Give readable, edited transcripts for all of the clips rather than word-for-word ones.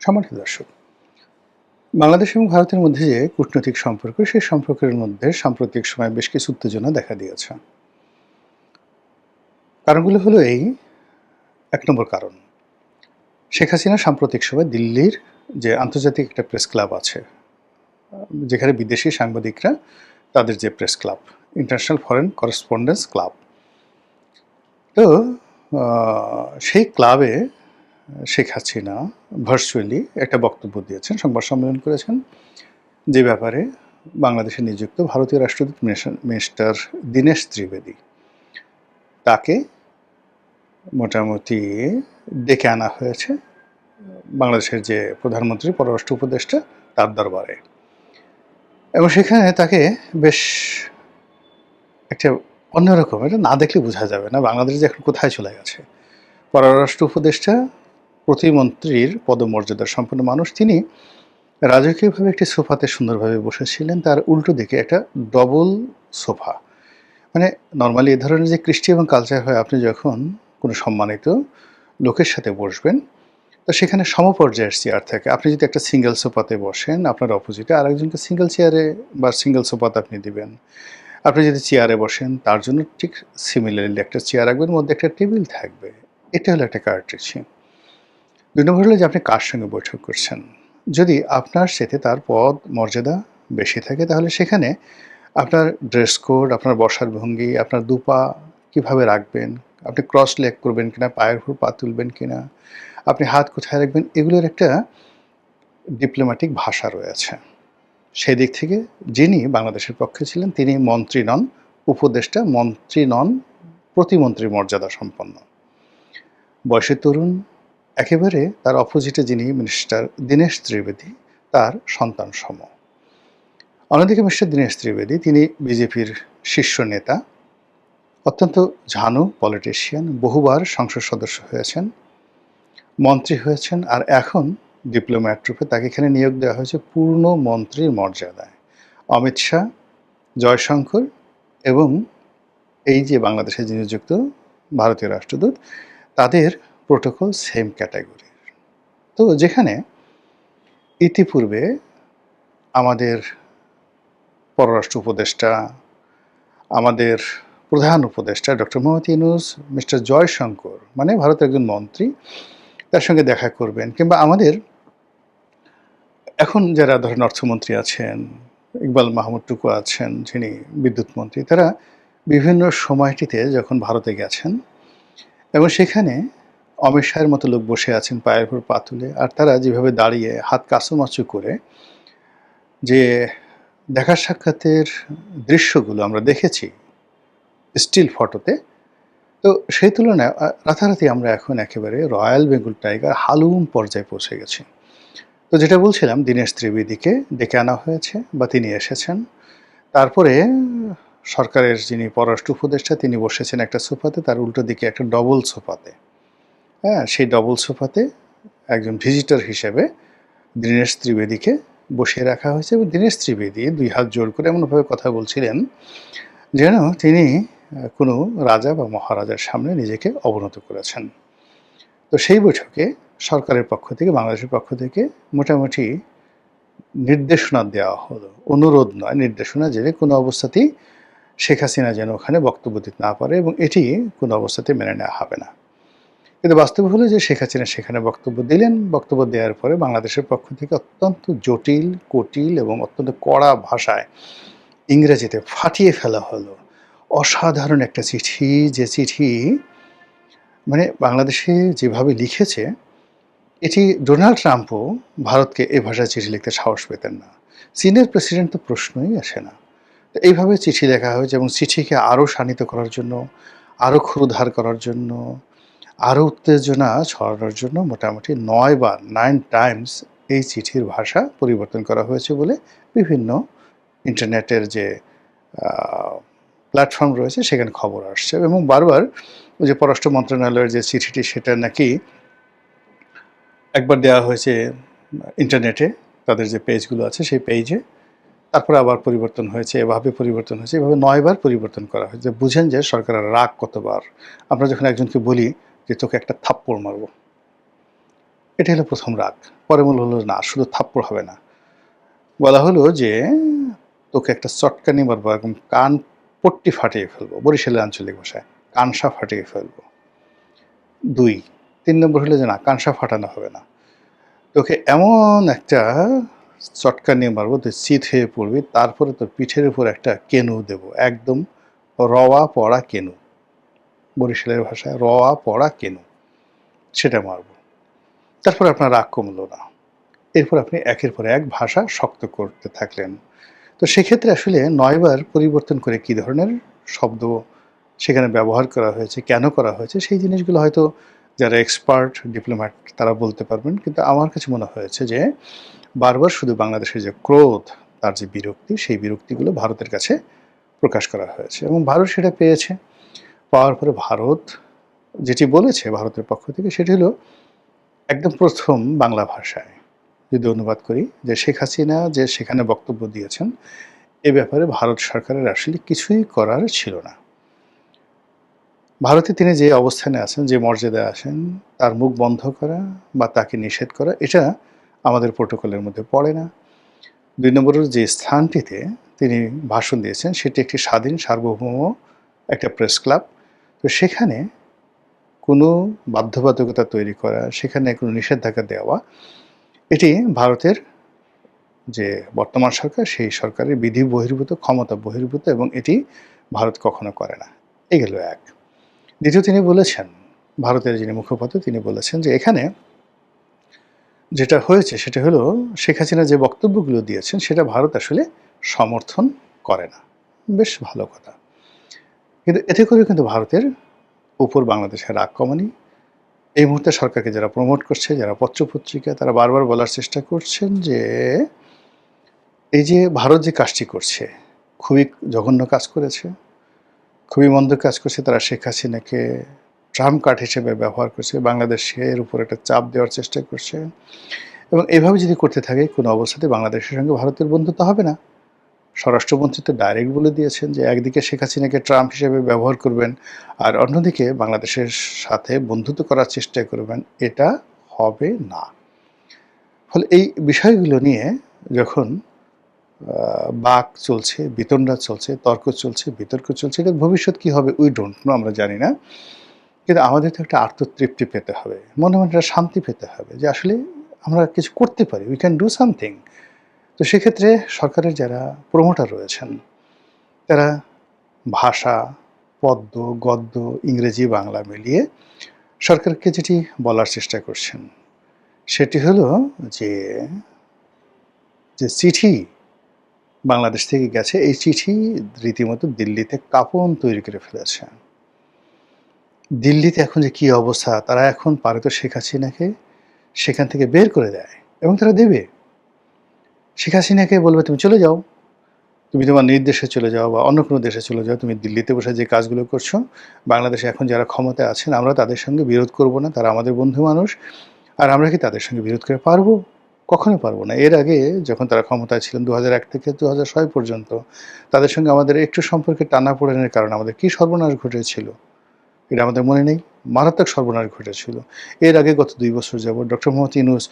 সম্মানিত দর্শক, বাংলাদেশ এবং ভারতের মধ্যে যে কূটনৈতিক সম্পর্ক, সেই সম্পর্কের মধ্যে সাম্প্রতিক সময়ে বেশ কিছু উত্তেজনা দেখা দিয়েছে। কারণগুলো হলো এই: ১ নম্বর কারণ, শেখ হাসিনা সাম্প্রতিক সময়ে দিল্লির যে আন্তর্জাতিক একটা প্রেস ক্লাব আছে, যেখানে বিদেশি সাংবাদিকরা তাদের যে press club, international foreign correspondence club. তো সেই ক্লাবে শেখ হাসিনা ভার্চুয়ালি একটা বক্তব্য দিয়েছেন, সংবাদ সম্মেলন করেছেন, যে ব্যাপারে বাংলাদেশে নিযুক্ত ভারতীয় রাষ্ট্রদূত মিস্টার দীনেশ ত্রিবেদী, তাকে মোটামুটি ডেকে আনা হয়েছে বাংলাদেশের যে প্রধানমন্ত্রী, পররাষ্ট্র উপদেষ্টা, তার দরবারে। এবং সেখানে তাকে বেশ একটা অন্যরকম, এটা না দেখলে বোঝা যাবে না বাংলাদেশ যে এখন কোথায় চলে গেছে। পররাষ্ট্র উপদেষ্টা প্রতিমন্ত্রীর পদমর্যাদা সম্পন্ন মানুষ, তিনি রাজকীয়ভাবে একটি সোফাতে সুন্দরভাবে বসেছিলেন। তার উল্টো দিকে একটা ডবল সোফা, মানে নর্মালি এ ধরনের যে কৃষ্টি এবং কালচার হয়, আপনি যখন কোনো সম্মানিত লোকের সাথে বসবেন, তো সেখানে সমপর্যায়ের চেয়ার থাকে। আপনি যদি একটা সিঙ্গেল সোফাতে বসেন, আপনার অপোজিটে আরেকজনকে সিঙ্গেল চেয়ারে বা সিঙ্গেল সোফাতে আপনি দিবেন। আপনি যদি চেয়ারে বসেন, তার জন্য ঠিক সিমিলারলি একটা চেয়ার রাখবেন, মধ্যে একটা টেবিল থাকবে। এটা হলো একটা কার্টেসি। ২ নম্বর হলো যে আপনি কার সঙ্গে বৈঠক করছেন। যদি আপনার সাথে তার পদ মর্যাদা বেশি থাকে, তাহলে সেখানে আপনার ড্রেস কোড, আপনার বসার ভঙ্গি, আপনার দুপা কীভাবে রাখবেন, আপনি ক্রস লেগ করবেন কিনা, পায়ের উপর পা তুলবেন কিনা, আপনি হাত কোথায় রাখবেন, এগুলোর একটা ডিপ্লোম্যাটিক ভাষা রয়েছে। সেই দিক থেকে যিনি বাংলাদেশের পক্ষে ছিলেন, তিনি মন্ত্রী নন, উপদেষ্টা, মন্ত্রী নন, প্রতিমন্ত্রীর মর্যাদা সম্পন্ন, বয়সে তরুণ। একেবারে তার অপোজিটে যিনি মিনিস্টার দীনেশ ত্রিবেদী, তার সন্তান সম। অন্যদিকে মিস্টার দীনেশ ত্রিবেদী, তিনি বিজেপির শীর্ষ নেতা, অত্যন্ত ঝানু পলিটিশিয়ান, বহুবার সংসদ সদস্য হয়েছেন, মন্ত্রী হয়েছেন, আর এখন ডিপ্লোম্যাট রূপে তাকে এখানে নিয়োগ দেওয়া হয়েছে পূর্ণ মন্ত্রীর মর্যাদায়। অমিত শাহ, জয়শঙ্কর এবং এই যে বাংলাদেশে যিনি নিযুক্ত ভারতীয় রাষ্ট্রদূত, তাদের প্রোটোকল সেম ক্যাটাগরির। তো যেখানে ইতিপূর্বে আমাদের পররাষ্ট্র উপদেষ্টা, আমাদের প্রধান উপদেষ্টা ডক্টর মোহাম্মদ ইউনূস, মিস্টার জয়শঙ্কর, মানে ভারতের একজন মন্ত্রী, তার সঙ্গে দেখা করবেন, কিংবা আমাদের এখন যারা ধরেন অর্থমন্ত্রী আছেন, ইকবাল মাহমুদ টুকু আছেন, যিনি বিদ্যুৎ মন্ত্রী, তারা বিভিন্ন সময়টিতে যখন ভারতে গেছেন এবং সেখানে অমিত শাহের মতো লোক বসে আছেন পায়ের উপর পা তুলে, আর তারা যেভাবে দাঁড়িয়ে হাত কাঁচুমাচু করে যে দেখা সাক্ষাতের দৃশ্যগুলো আমরা দেখেছি স্টিল ফটোতে, তো সেই তুলনায় রাতারাতি আমরা এখন একেবারে রয়্যাল বেঙ্গল টাইগার হালুম পর্যায়ে পৌঁছে গেছি। তো যেটা বলছিলাম, দীনেশ ত্রিবেদীকে ডেকে আনা হয়েছে বা তিনি এসেছেন। তারপরে সরকারের যিনি পররাষ্ট্র উপদেষ্টা, তিনি বসেছেন একটা সোফাতে, তার উল্টো দিকে একটা ডবল সোফাতে। হ্যাঁ, সেই ডবল সোফাতে একজন ভিজিটর হিসেবে দীনেশ ত্রিবেদীকে বসিয়ে রাখা হয়েছে এবং দীনেশ ত্রিবেদী ২ হাত জোর করে এমনভাবে কথা বলছিলেন যেন তিনি কোনো রাজা বা মহারাজার সামনে নিজেকে অবনত করেছেন। তো সেই বৈঠকে সরকারের পক্ষ থেকে, বাংলাদেশের পক্ষ থেকে মোটামুটি নির্দেশনা দেওয়া হলো, অনুরোধ নয়, নির্দেশনা, যে কোনো অবস্থাতেই শেখ হাসিনা যেন ওখানে বক্তব্য দিতে না পারে এবং এটি কোনো অবস্থাতে মেনে নেওয়া হবে না। কিন্তু বাস্তব হলো যে শেখ হাসিনা সেখানে বক্তব্য দিলেন। বক্তব্য দেওয়ার পরে বাংলাদেশের পক্ষ থেকে অত্যন্ত জটিল, কুটিল এবং অত্যন্ত কড়া ভাষায় ইংরেজিতে ফাটিয়ে ফেলা হলো অসাধারণ একটা চিঠি, যে চিঠি মানে বাংলাদেশে যেভাবে লিখেছে, এটি ডোনাল্ড ট্রাম্পও ভারতকে এ ভাষায় চিঠি লিখতে সাহস পেতেন না। চীনের প্রেসিডেন্ট তো প্রশ্নই আসে না। তো এইভাবে চিঠি লেখা হয়েছে এবং চিঠিকে আরও শানিত করার জন্য, আরও ক্ষুরধার করার জন্য, আরও উত্তেজনা ছড়ানোর জন্য মোটামুটি ৯ বার, 9 টাইমস এই চিঠির ভাষা পরিবর্তন করা হয়েছে বলে বিভিন্ন ইন্টারনেটের যে প্ল্যাটফর্ম রয়েছে সেখানে খবর আসছে। এবং বারবার ওই যে পররাষ্ট্র মন্ত্রণালয়ের যে চিঠিটি, সেটা নাকি একবার দেওয়া হয়েছে ইন্টারনেটে, তাদের যে পেজগুলো আছে সেই পেজে, তারপরে আবার পরিবর্তন হয়েছে, এভাবে পরিবর্তন হয়েছে, এভাবে ৯ বার পরিবর্তন করা হয়েছে। বুঝেন যে সরকারের রাগ কতবার। আমরা যখন একজনকে বলি যে তোকে একটা থাপ্পড় মারবো, এটা হলো প্রথম রাগ। পরে বলল হলো না শুধু থাপ্পড় হবে না। বলা হলো যে, "তোকে একটা চটকানি মারবো, একদম কান পট্টি ফাটিয়ে ফেলবো।" বরিশালের আঞ্চলিক ভাষায়। কানসা ফাটিয়ে ফেলবো। ২, ৩ নম্বর হলো যে, "না, কানসা ফাটানো হবে না। তোকে এমন একটা চটকানি মারবো তুই চিত হয়ে পড়বি, তারপরে তোর পিঠের উপর একটা কেনু দেবো। একদম রওয়া পড়া কেনু।" বরিশালের ভাষায় রওয়া পড়া কেনু। সেটা মারবো। তারপর আপনার রাগ কমলো না। এরপর আপনি একের পর এক ভাষা শক্ত করতে থাকলেন। তো সেক্ষেত্রে আসলে ৯ বার পরিবর্তন করে কী ধরনের শব্দ সেখানে ব্যবহার করা হয়েছে, কেন করা হয়েছে, সেই জিনিসগুলো হয়তো যারা এক্সপার্ট ডিপ্লোম্যাট তারা বলতে পারবেন। কিন্তু আমার কাছে মনে হয়েছে যে বারবার শুধু বাংলাদেশের যে ক্রোধ, তার যে বিরক্তি, সেই বিরক্তিগুলো ভারতের কাছে প্রকাশ করা হয়েছে এবং ভারত সেটা পেয়েছে। পাওয়ার পরে ভারত যেটি বলেছে ভারতের পক্ষ থেকে সেটি হলো একদম প্রথম বাংলা ভাষায় যদি অনুবাদ করি যে শেখ হাসিনা যে সেখানে বক্তব্য দিয়েছেন এ ব্যাপারে ভারত সরকারের আসলে কিছুই করার ছিল না। ভারতে তিনি যে অবস্থানে আছেন, যে মর্যাদায় আছেন, তার মুখ বন্ধ করা বা তাকে নিষেধ করা এটা আমাদের প্রোটোকলের মধ্যে পড়ে না। ২ নম্বরের যে স্থানটিতে তিনি ভাষণ দিয়েছেন সেটি একটি স্বাধীন সার্বভৌম একটা প্রেস ক্লাব। তো সেখানে কোনো বাধ্যবাধকতা তৈরি করা, সেখানে কোনো নিষেধাজ্ঞা দেওয়া, এটি ভারতের যে বর্তমান সরকার সেই সরকারের বিধি বহির্ভূত, ক্ষমতা বহির্ভূত এবং এটি ভারত কখনো করে না। এই গেল এক। দ্বিতীয় তিনি বলেছেন, ভারতের যিনি মুখপাত্র তিনি বলেছেন যে এখানে যেটা হয়েছে সেটা হলো শেখ হাসিনা যে বক্তব্যগুলো দিয়েছেন সেটা ভারত আসলে সমর্থন করে না। বেশ ভালো কথা। কিন্তু এতে করে কিন্তু ভারতের উপর বাংলাদেশের রাগ কমেনি। এই মুহূর্তে সরকারকে যারা প্রমোট করছে, যারা পত্রপত্রিকা তারা বারবার বলার চেষ্টা করছেন যে এই যে ভারত যে কাজটি করছে খুবই জঘন্য কাজ করেছে, খুবই মন্দ কাজ করছে। তারা শেখ হাসিনাকে ট্রাম্প কার্ড হিসেবে ব্যবহার করছে, বাংলাদেশের উপর একটা চাপ দেওয়ার চেষ্টা করছে এবং এভাবে যদি করতে থাকে কোনো অবস্থাতে বাংলাদেশের সঙ্গে ভারতের বন্ধুত্ব হবে না। স্বরাষ্ট্রমন্ত্রী তো ডাইরেক্ট বলে দিয়েছেন যে একদিকে শেখ হাসিনাকে ট্রাম্প হিসেবে ব্যবহার করবেন আর অন্যদিকে বাংলাদেশের সাথে বন্ধুত্ব করার চেষ্টা করবেন, এটা হবে না। ফলে এই বিষয়গুলো নিয়ে যখন বাক চলছে, বিতণ্ডা চলছে, তর্ক চলছে, বিতর্ক চলছে, এটার ভবিষ্যৎ কী হবে উই ডোন্ট নো, আমরা জানি না। কিন্তু আমাদের তো একটা আত্মতৃপ্তি পেতে হবে, মনে মনে একটা শান্তি পেতে হবে যে আসলে আমরা কিছু করতে পারি, উই ক্যান ডু সামথিং। তো সেক্ষেত্রে সরকারের যারা প্রমোটার রয়েছেন তারা ভাষা, পদ্য, গদ্য, ইংরেজি, বাংলা মিলিয়ে সরকারকে যেটি বলার চেষ্টা করছেন সেটি হলো যে, যে চিঠি বাংলাদেশ থেকে গেছে এই চিঠি রীতিমতো দিল্লিতে কাঁপন তৈরি করে ফেলেছে। দিল্লিতে এখন যে কী অবস্থা, তারা এখন পারে তো শেখ হাসিনাকে সেখান থেকে বের করে দেয় এবং তারা দেবে। শেখ হাসিনাকে বলবে তুমি চলে যাও, তুমি তোমার নির্দেশে চলে যাও বা অন্য কোনো দেশে চলে যাও, তুমি দিল্লিতে বসে যে কাজগুলো করছো, বাংলাদেশে এখন যারা ক্ষমতায় আছেন আমরা তাদের সঙ্গে বিরোধ করব না, তারা আমাদের বন্ধু মানুষ। আর আমরা কি তাদের সঙ্গে বিরোধ করে পারবো? কখনো পারবো না। এর আগে যখন তারা ক্ষমতায় ছিলেন ২০০১ থেকে ২০০৬ পর্যন্ত তাদের সঙ্গে আমাদের একটু সম্পর্কে টানাপোড়েনের কারণে আমাদের কী সর্বনাশ ঘটেছিল এটা আমাদের মনে নেই? মারাত্মক সর্বনাশ ঘটেছিল। এর আগে গত ২ বছর যাবৎ ডক্টর মোহাম্মদ ইউনূস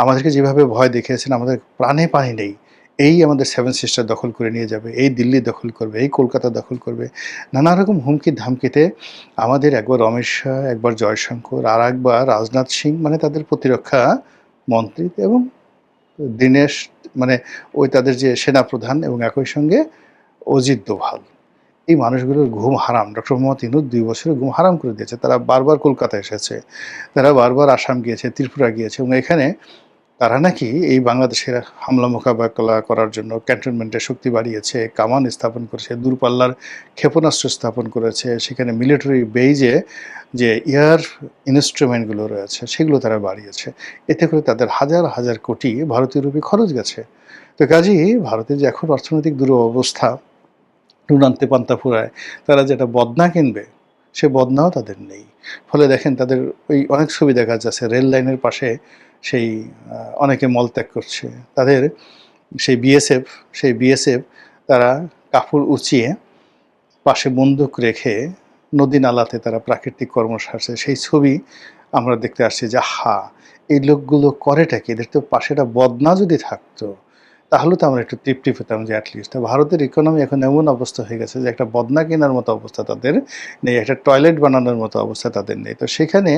আমাদেরকে যেভাবে ভয় দেখিয়েছেন, আমাদের প্রাণে পানি নেই। এই আমাদের সেভেন সিস্টার দখল করে নিয়ে যাবে, এই দিল্লি দখল করবে, এই কলকাতা দখল করবে। নানা রকম হুমকি ধামকিতে আমাদের একবার অমিত শাহ, একবার জয়শঙ্কর, আর একবার রাজনাথ সিং মানে তাদের প্রতিরক্ষা মন্ত্রী এবং দীনেশ মানে ওই তাদের যে সেনাপ্রধান এবং একই সঙ্গে অজিত দোভাল। এই মানুষগুলোর ঘুম হারাম। ডক্টর মোহাম্মদ ইউনূস ২ বছরের ঘুম হারাম করে দিয়েছে। তারা বারবার কলকাতা এসেছে, তারা বারবার আসাম গিয়েছে, ত্রিপুরা গিয়েছে এবং এখানে তারা নাকি এই বাংলাদেশের হামলা মোকাবেলা করার জন্য ক্যান্টনমেন্টে শক্তি বাড়িয়েছে, কামান স্থাপন করেছে, দূরপাল্লার ক্ষেপণাস্ত্র স্থাপন করেছে, সেখানে মিলিটারি বেইজে যে এয়ার ইনস্ট্রুমেন্টগুলো রয়েছে সেগুলো তারা বাড়িয়েছে। এতে করে তাদের হাজার হাজার কোটি ভারতীয় রুপি খরচ গেছে। তো কাজেই ভারতের যে এখন অর্থনৈতিক দুরবস্থা, নুন আনতে পান্তা ফুরায়, তারা যেটা বদনা কিনবে সে বদনাও তাদের নেই। ফলে দেখেন তাদের ওই অনেক ছবি দেখা যাচ্ছে রেল লাইনের পাশে সেই অনেকে মলত্যাগ করছে। তাদের সেই বিএসএফ তারা কাপড় উঁচিয়ে পাশে বন্দুক রেখে নদী নালাতে তারা প্রাকৃতিক কর্ম সারছে। সেই ছবি আমরা দেখতে আসছি যে এই লোকগুলো করেটা কি? এদের তো পাশে একটা বদনা যদি থাকতো, তাহলে তো আমরা একটু তৃপ্তি পেতাম যে এটলিস্ট। ভারতের ইকোনমি এখন এমন অবস্থা হয়ে গেছে যে একটা বদনা কেনার মতো অবস্থা তাদের নেই, একটা টয়লেট বানানোর মতো অবস্থা তাদের নেই। তো সেখানে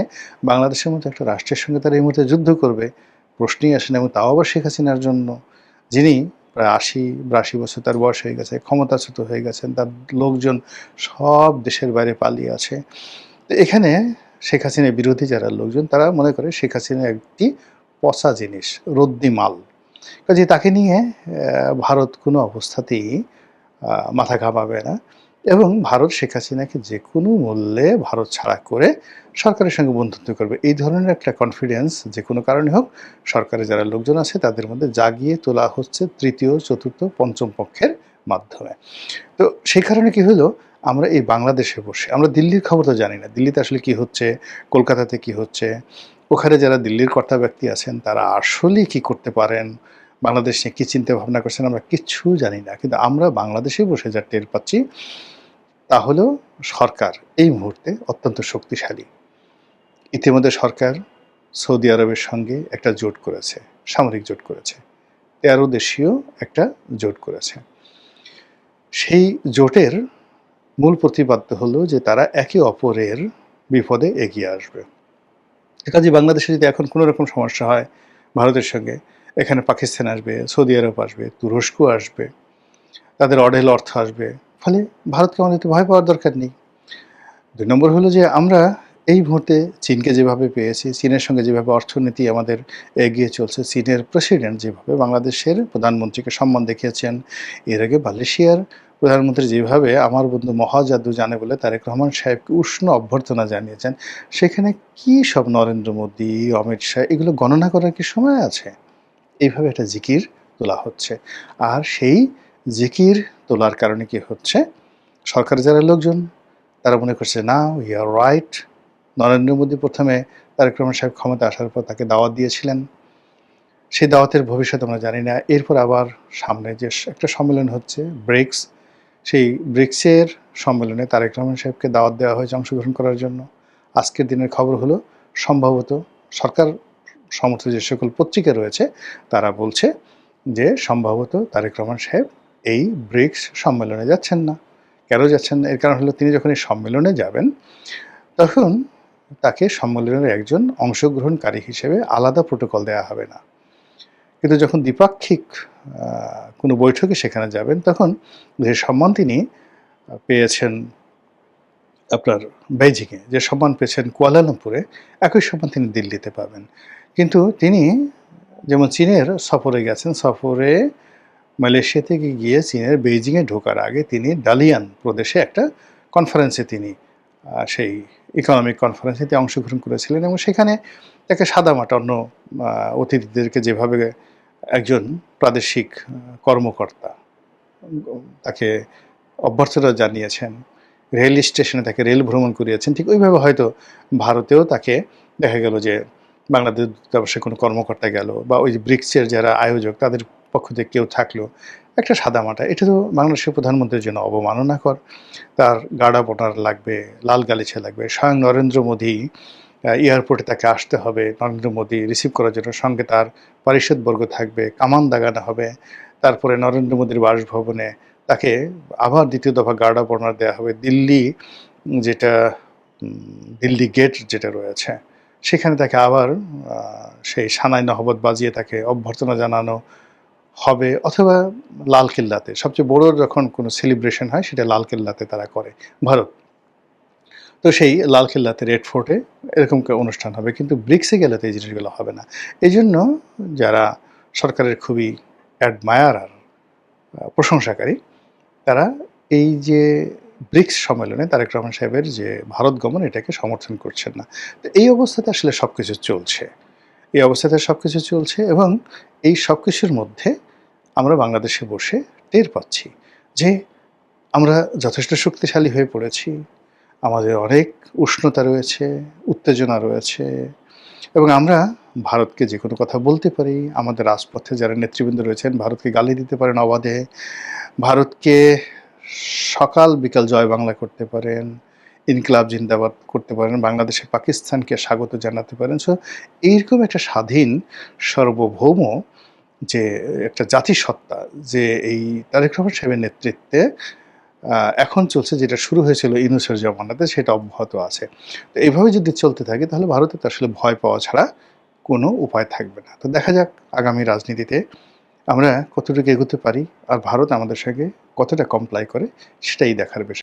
বাংলাদেশের মতো একটা রাষ্ট্রের সঙ্গে তারা এই মুহূর্তে যুদ্ধ করবে, প্রশ্নই আসে না। এবং তাও আবার শেখ হাসিনার জন্য, যিনি প্রায় ৮০-৮২ বছর তার বয়স হয়ে গেছে, ক্ষমতাচ্যুত হয়ে গেছেন, তার লোকজন সব দেশের বাইরে পালিয়ে আছে। তো এখানে শেখ হাসিনার বিরোধী যারা লোকজন তারা মনে করে শেখ হাসিনা একটি পচা জিনিস, রদ্দি মাল। কাজে তাকে নিয়ে ভারত কোনো অবস্থাতেই মাথা ঘামাবে না এবং ভারত শেখ হাসিনাকে যে কোনো মূল্যে ভারত ছাড়া করে সরকারের সঙ্গে বন্ধুত্ব করবে। এই ধরনের একটা কনফিডেন্স যে কোনো কারণে হোক সরকারের যারা লোকজন আছে তাদের মধ্যে জাগিয়ে তোলা হচ্ছে তৃতীয়, চতুর্থ, পঞ্চম পক্ষের মাধ্যমে। তো সেই কারণে কি হলো, আমরা এই বাংলাদেশে বসে আমরা দিল্লির খবর তো জানি না। দিল্লিতে আসলে কি হচ্ছে, কলকাতাতে কি হচ্ছে, ওখানে যারা দিল্লির কর্তা ব্যক্তি আছেন তারা আসলেই কি করতে পারেন, বাংলাদেশ নিয়ে কী চিন্তা ভাবনা করছেন আমরা কিচ্ছু জানি না। কিন্তু আমরা বাংলাদেশে বসে যা টের পাচ্ছি তা হলো সরকার এই মুহূর্তে অত্যন্ত শক্তিশালী। ইতিমধ্যে সরকার সৌদি আরবের সঙ্গে একটা জোট করেছে, সামরিক জোট করেছে। ১৩ দেশীয় একটা জোট করেছে। সেই জোটের মূল প্রতিপাদ্য হলো যে তারা একে অপরের বিপদে এগিয়ে আসবে। কাজে বাংলাদেশে যদি এখন কোনো রকম সমস্যা হয় ভারতের সঙ্গে, এখানে পাকিস্তান আসবে, সৌদি আরব আসবে, তুরস্ক আসবে, তাদের অঢেল অর্থ আসবে। ফলে ভারতকে আমাদের তো ভয় পাওয়ার দরকার নেই। ২ নম্বর হলো যে আমরা এই মুহূর্তে চীনকে যেভাবে পেয়েছি, চীনের সঙ্গে যেভাবে অর্থনীতি আমাদের এগিয়ে চলছে, চীনের প্রেসিডেন্ট যেভাবে বাংলাদেশের প্রধানমন্ত্রীকে সম্মান দেখিয়েছেন, এর আগে মালয়েশিয়ার প্রধানমন্ত্রী যেভাবে আমার বন্ধু মহাজাদু জানে বলে তারেক রহমান সাহেবকে উষ্ণ অভ্যর্থনা জানিয়েছেন, সেখানে কী সব নরেন্দ্র মোদী, অমিত শাহ এগুলো গণনা করার কি সময় আছে? এইভাবে একটা জিকির তোলা হচ্ছে। আর সেই জিকির তোলার কারণে কি হচ্ছে, সরকারের যারা লোকজন তারা মনে করছে না we are right. Narendra Modi প্রথমে তারেক রহমান সাহেব ক্ষমতা আসার পর তাকে দাওয়াত দিয়েছিলেন, সেই দাওয়াতের ভবিষ্যৎ আমরা জানি না। এরপর আবার সামনে যে একটা সম্মেলন হচ্ছে ব্রিক্স, সেই ব্রিক্সের সম্মেলনে তারেক রহমান সাহেবকে দাওয়াত দেওয়া হয়েছে অংশগ্রহণ করার জন্য। আজকের দিনের খবর হলো সম্ভবত সরকার সমর্থিত যে সকল পত্রিকা রয়েছে তারা বলছে যে সম্ভবত তারেক রহমান সাহেব এই ব্রিক্স সম্মেলনে যাচ্ছেন না। কেন যাচ্ছেন না? এর কারণ হলো তিনি যখন এই সম্মেলনে যাবেন তখন তাকে সম্মেলনের একজন অংশগ্রহণকারী হিসেবে আলাদা প্রোটোকল দেওয়া হবে না। কিন্তু যখন দ্বিপাক্ষিক কোনো বৈঠকে সেখানে যাবেন তখন যে সম্মান তিনি পেয়েছেন আপনার বেইজিংয়ে, যে সম্মান পেয়েছেন কুয়ালালামপুরে, একই সম্মান তিনি দিল্লিতে পাবেন। কিন্তু তিনি যেমন চীনের সফরে গেছেন, সফরে মালয়েশিয়া থেকে গিয়ে চীনের বেইজিংয়ে ঢোকার আগে তিনি ডালিয়ান প্রদেশে একটা কনফারেন্সে তিনি সেই ইকোনমিক কনফারেন্সে তিনি অংশগ্রহণ করেছিলেন এবং সেখানে তাকে সাদামাটা অন্য অতিথিদেরকে যেভাবে একজন প্রাদেশিক কর্মকর্তা তাকে অভ্যর্থনা জানিয়েছেন, রেল স্টেশনে তাকে রেল ভ্রমণ করিয়েছেন, ঠিক ওইভাবে হয়তো ভারতেও তাকে দেখা গেল যে বাংলাদেশ দূতাবাসে কোনো কর্মকর্তা গেল বা ওই যে ব্রিক্সের যারা আয়োজক তাদের পক্ষ থেকে কেউ থাকলো, একটা সাদামাটা। এটা তো বাংলাদেশের প্রধানমন্ত্রীর জন্য অবমাননাকর। তার গার্ড অব অনার লাগবে, লাল গালিচা লাগবে। স্বয়ং নরেন্দ্র মোদী এয়ারপোর্টে তাকে আসতে হবে, নরেন্দ্র মোদী রিসিভ করার জন্য। সঙ্গে তার পারিষদবর্গ থাকবে, কামান দাগানো হবে। তারপরে নরেন্দ্র মোদীর বাসভবনে তাকে আবার দ্বিতীয় দফা গার্ড অব অনার দেওয়া হবে। দিল্লি যেটা দিল্লি গেট যেটা রয়েছে সেখানে তাকে আবার সেই সানাই নহবত বাজিয়ে তাকে অভ্যর্থনা জানানো হবে, অথবা লালকেল্লাতে সবচেয়ে বড় যখন কোনো সেলিব্রেশন হয় সেটা লালকেল্লাতে তারা করে ভারত। তো সেই লালকেল্লাতে, রেড ফোর্টে এরকম অনুষ্ঠান হবে, কিন্তু ব্রিক্সে গেলে তো এই জিনিসগুলো হবে না। এই জন্য যারা সরকারের খুবই অ্যাডমায়ার আর প্রশংসাকারী তারা এই যে ব্রিক্স সম্মেলনে তারেক রহমান সাহেবের যে ভারত গমন এটাকে সমর্থন করছেন না। তো এই অবস্থাতে আসলে সব কিছু চলছে, এই অবস্থাতে সব কিছু চলছে এবং এই সব কিছুর মধ্যে আমরা বাংলাদেশে বসে টের পাচ্ছি যে আমরা যথেষ্ট শক্তিশালী হয়ে পড়েছি, আমাদের অনেক উষ্ণতা রয়েছে, উত্তেজনা রয়েছে এবং আমরা ভারতকে যে কোনো কথা বলতে পারি। আমাদের রাজপথে যারা নেতৃবৃন্দ রয়েছেন ভারতকে গালি দিতে পারেন অবাধে, ভারতকে সকাল বিকাল জয় বাংলা করতে পারেন, ইনকিলাব জিন্দাবাদ করতে পারেন, বাংলাদেশে পাকিস্তানকে স্বাগত জানাতে পারেন। সো এইরকম একটা স্বাধীন সার্বভৌম যে একটা জাতিসত্তা, যে এই তারেক রহমান সাহেবের নেতৃত্বে এখন চলছে, যেটা শুরু হয়েছিল ইউনূসের জমানাতে, সেটা অব্যাহত আছে। তো এভাবে যদি চলতে থাকে তাহলে ভারতের তো আসলে ভয় পাওয়া ছাড়া কোনো উপায় থাকবে না। তো দেখা যাক আগামী রাজনীতিতে আমরা কতটুকু এগোতে পারি আর ভারত আমাদের সঙ্গে কতটা কমপ্লাই করে, সেটাই দেখার বিষয়।